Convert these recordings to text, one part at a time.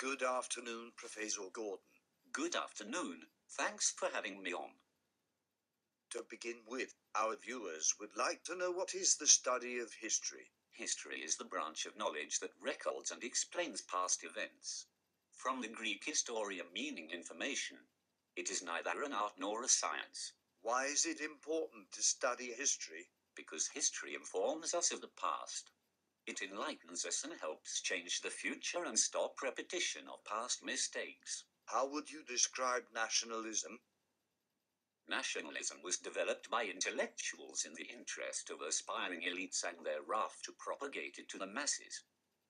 Good afternoon, Professor Gordon. Good afternoon. Thanks for having me on. To begin with, our viewers would like to know what is the study of history. History is the branch of knowledge that records and explains past events. From the Greek historia, meaning information, it is neither an art nor a science. Why is it important to study history? Because history informs us of the past. It enlightens us and helps change the future and stop repetition of past mistakes. How would you describe nationalism? Nationalism was developed by intellectuals in the interest of aspiring elites and their wrath to propagate it to the masses.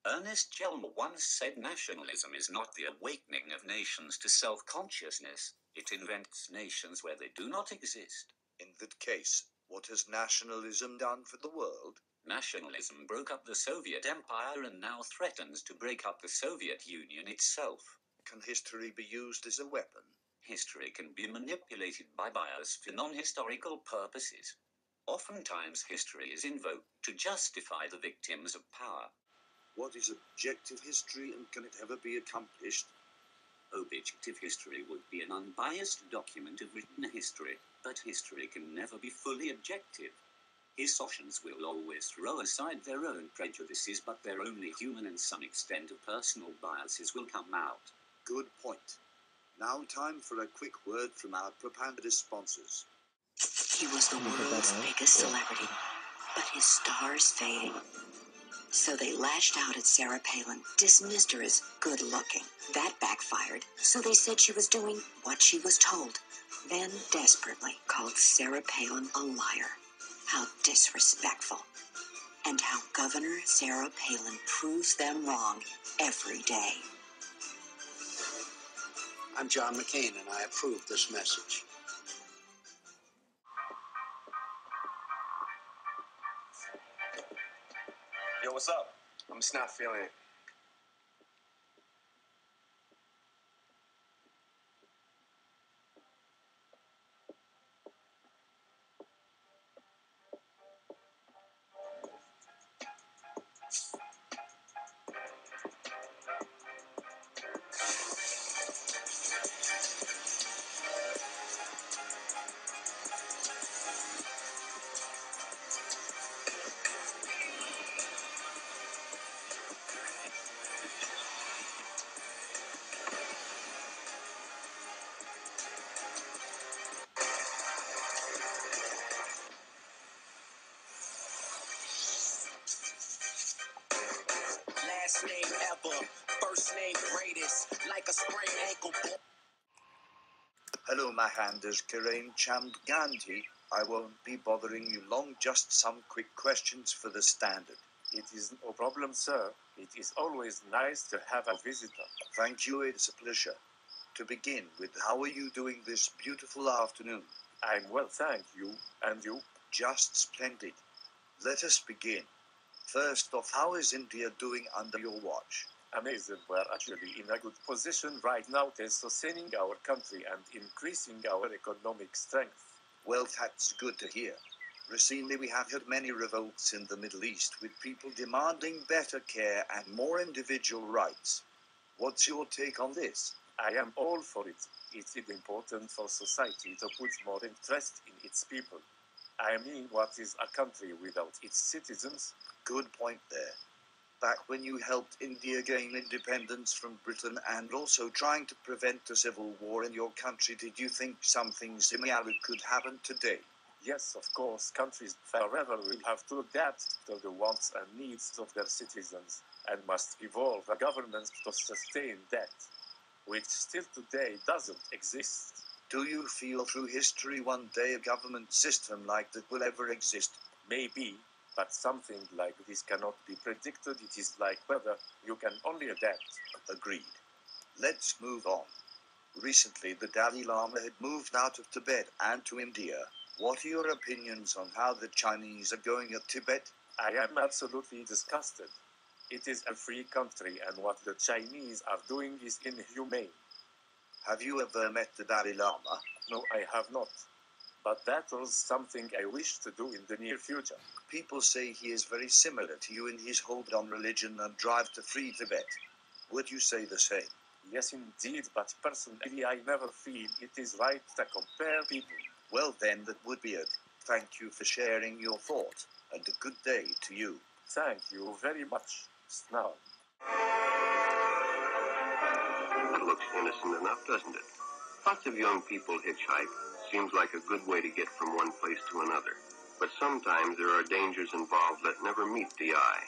Ernest Jelmer once said nationalism is not the awakening of nations to self-consciousness, it invents nations where they do not exist. In that case, what has nationalism done for the world? Nationalism broke up the Soviet Empire and now threatens to break up the Soviet Union itself. Can history be used as a weapon? History can be manipulated by bias for non-historical purposes. Oftentimes history is invoked to justify the victims of power. What is objective history, and can it ever be accomplished? Objective history would be an unbiased document of written history, but history can never be fully objective. Historians will always throw aside their own prejudices, but they're only human, and some extent of personal biases will come out. Good point. Now time for a quick word from our propagandist sponsors. He was the world's biggest celebrity, but his star's fading. So they lashed out at Sarah Palin, dismissed her as good-looking. That backfired, so they said she was doing what she was told. Then, desperately, called Sarah Palin a liar. How disrespectful. And how Governor Sarah Palin proves them wrong every day. I'm John McCain, and I approve this message. Yo, what's up? I'm just not feeling it. Last name ever, first name greatest, like a sprained ankle. Hello, my hand is Kiran Chand Gandhi. I won't be bothering you long, just some quick questions for the standard. It is no problem, sir. It is always nice to have a visitor. Thank you, it's a pleasure. To begin with, how are you doing this beautiful afternoon? I'm well, thank you. And you? Just splendid. Let us begin. First off, how is India doing under your watch? Amazing. We're actually in a good position right now to sustaining our country and increasing our economic strength. Well, that's good to hear. Recently, we have had many revolts in the Middle East, with people demanding better care and more individual rights. What's your take on this? I am all for it. It is important for society to put more interest in its people. I mean, what is a country without its citizens? Good point there. Back when you helped India gain independence from Britain and also trying to prevent a civil war in your country, did you think something similar could happen today? Yes, of course, countries forever will have to adapt to the wants and needs of their citizens and must evolve a government to sustain that, which still today doesn't exist. Do you feel through history one day a government system like that will ever exist? Maybe, but something like this cannot be predicted. It is like weather, you can only adapt. Agreed. Let's move on. Recently, the Dalai Lama had moved out of Tibet and to India. What are your opinions on how the Chinese are going at Tibet? I am absolutely disgusted. It is a free country, and what the Chinese are doing is inhumane. Have you ever met the Dalai Lama? No, I have not. But that was something I wish to do in the near future. People say he is very similar to you in his hold on religion and drive to free Tibet. Would you say the same? Yes, indeed, but personally, I never feel it is right to compare people. Well then, that would be it. Thank you for sharing your thought, and a good day to you. Thank you very much, Snow. That looks innocent enough, doesn't it? Lots of young people hitchhike. Seems like a good way to get from one place to another. But sometimes there are dangers involved that never meet the eye.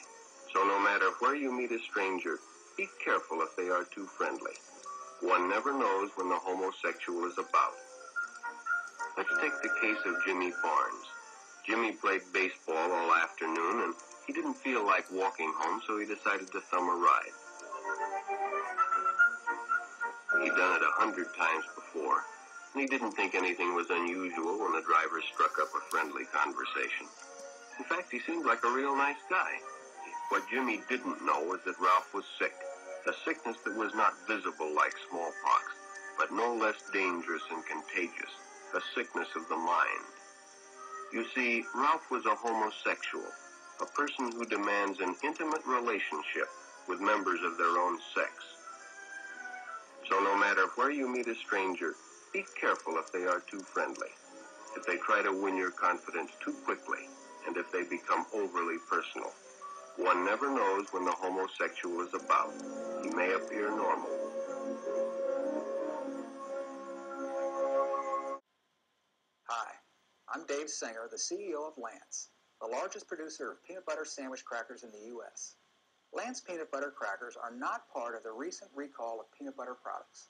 So no matter where you meet a stranger, be careful if they are too friendly. One never knows when the homosexual is about. Let's take the case of Jimmy Barnes. Jimmy played baseball all afternoon, and he didn't feel like walking home, so he decided to thumb a ride. He'd done it 100 times before, and he didn't think anything was unusual when the driver struck up a friendly conversation. In fact, he seemed like a real nice guy. What Jimmy didn't know was that Ralph was sick, a sickness that was not visible like smallpox, but no less dangerous and contagious, a sickness of the mind. You see, Ralph was a homosexual, a person who demands an intimate relationship with members of their own sex. So no matter where you meet a stranger, be careful if they are too friendly, if they try to win your confidence too quickly, and if they become overly personal. One never knows when the homosexual is about. He may appear normal. Hi, I'm Dave Singer, the CEO of Lance, the largest producer of peanut butter sandwich crackers in the U.S. Lance peanut butter crackers are not part of the recent recall of peanut butter products.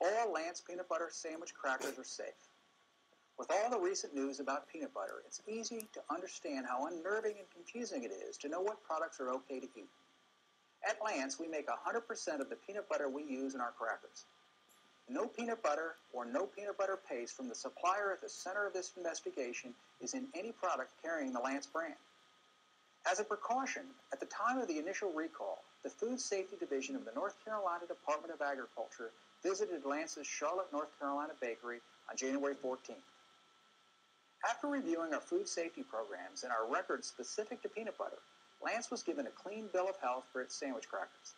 All Lance peanut butter sandwich crackers are safe. With all the recent news about peanut butter, it's easy to understand how unnerving and confusing it is to know what products are okay to eat. At Lance, we make 100% of the peanut butter we use in our crackers. No peanut butter or no peanut butter paste from the supplier at the center of this investigation is in any product carrying the Lance brand. As a precaution, at the time of the initial recall, the Food Safety Division of the North Carolina Department of Agriculture visited Lance's Charlotte, North Carolina bakery on January 14th. After reviewing our food safety programs and our records specific to peanut butter, Lance was given a clean bill of health for its sandwich crackers.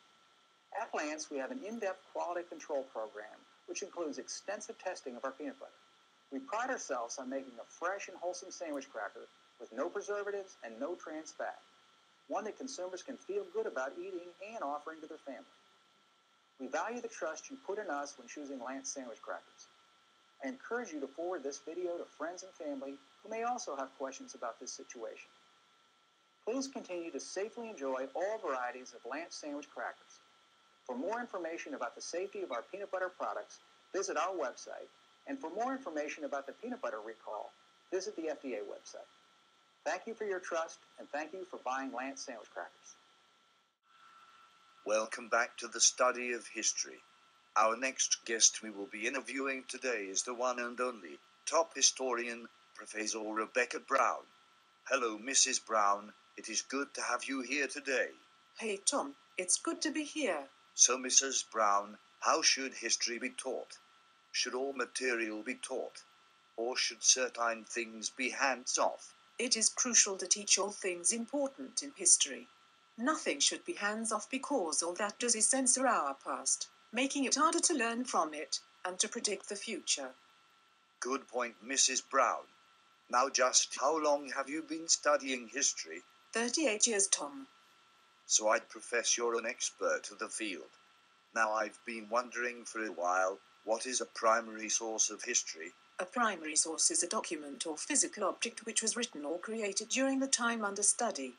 At Lance, we have an in-depth quality control program, which includes extensive testing of our peanut butter. We pride ourselves on making a fresh and wholesome sandwich cracker with no preservatives and no trans fat, one that consumers can feel good about eating and offering to their family. We value the trust you put in us when choosing Lance sandwich crackers. I encourage you to forward this video to friends and family who may also have questions about this situation. Please continue to safely enjoy all varieties of Lance sandwich crackers. For more information about the safety of our peanut butter products, visit our website, and for more information about the peanut butter recall, visit the FDA website. Thank you for your trust, and thank you for buying Lance sandwich crackers. Welcome back to the study of history. Our next guest we will be interviewing today is the one and only top historian, Professor Rebecca Brown. Hello, Mrs. Brown. It is good to have you here today. Hey, Tom. It's good to be here. So, Mrs. Brown, how should history be taught? Should all material be taught? Or should certain things be hands-off? It is crucial to teach all things important in history. Nothing should be hands-off because all that does is censor our past, making it harder to learn from it and to predict the future. Good point, Mrs. Brown. Now just how long have you been studying history? 38 years, Tom. So I'd profess you're an expert of the field. Now I've been wondering for a while, what is a primary source of history? A primary source is a document or physical object which was written or created during the time under study.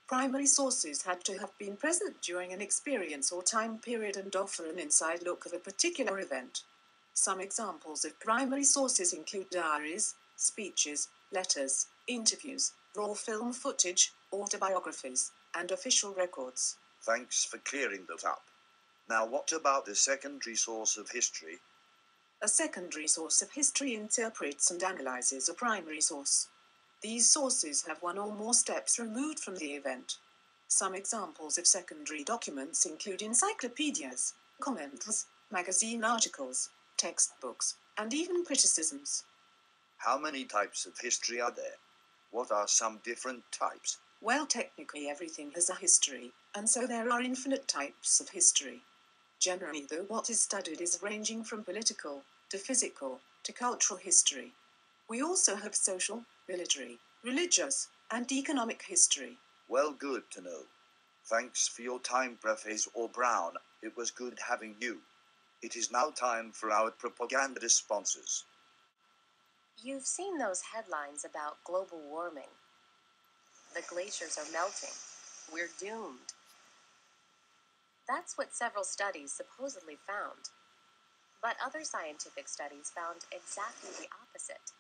Primary sources had to have been present during an experience or time period and offer an inside look of a particular event. Some examples of primary sources include diaries, speeches, letters, interviews, raw film footage, autobiographies, and official records. Thanks for clearing that up. Now what about the secondary source of history? A secondary source of history interprets and analyzes a primary source. These sources have one or more steps removed from the event. Some examples of secondary documents include encyclopedias, commentaries, magazine articles, textbooks, and even criticisms. How many types of history are there? What are some different types? Well, technically everything has a history, and so there are infinite types of history. Generally, though, what is studied is ranging from political to physical to cultural history. We also have social, military, religious, and economic history. Well, good to know. Thanks for your time, Professor Brown. It was good having you. It is now time for our propaganda sponsors. You've seen those headlines about global warming. The glaciers are melting. We're doomed. That's what several studies supposedly found. But other scientific studies found exactly the opposite.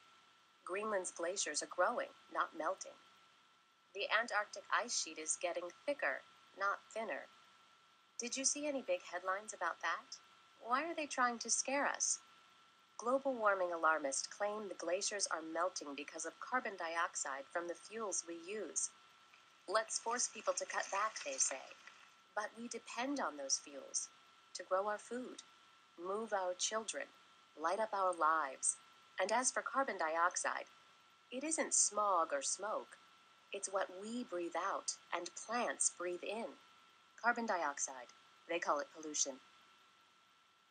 Greenland's glaciers are growing, not melting. The Antarctic ice sheet is getting thicker, not thinner. Did you see any big headlines about that? Why are they trying to scare us? Global warming alarmists claim the glaciers are melting because of carbon dioxide from the fuels we use. Let's force people to cut back, they say. But we depend on those fuels to grow our food, move our children, light up our lives. And as for carbon dioxide, it isn't smog or smoke. It's what we breathe out and plants breathe in. Carbon dioxide. They call it pollution.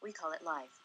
We call it life.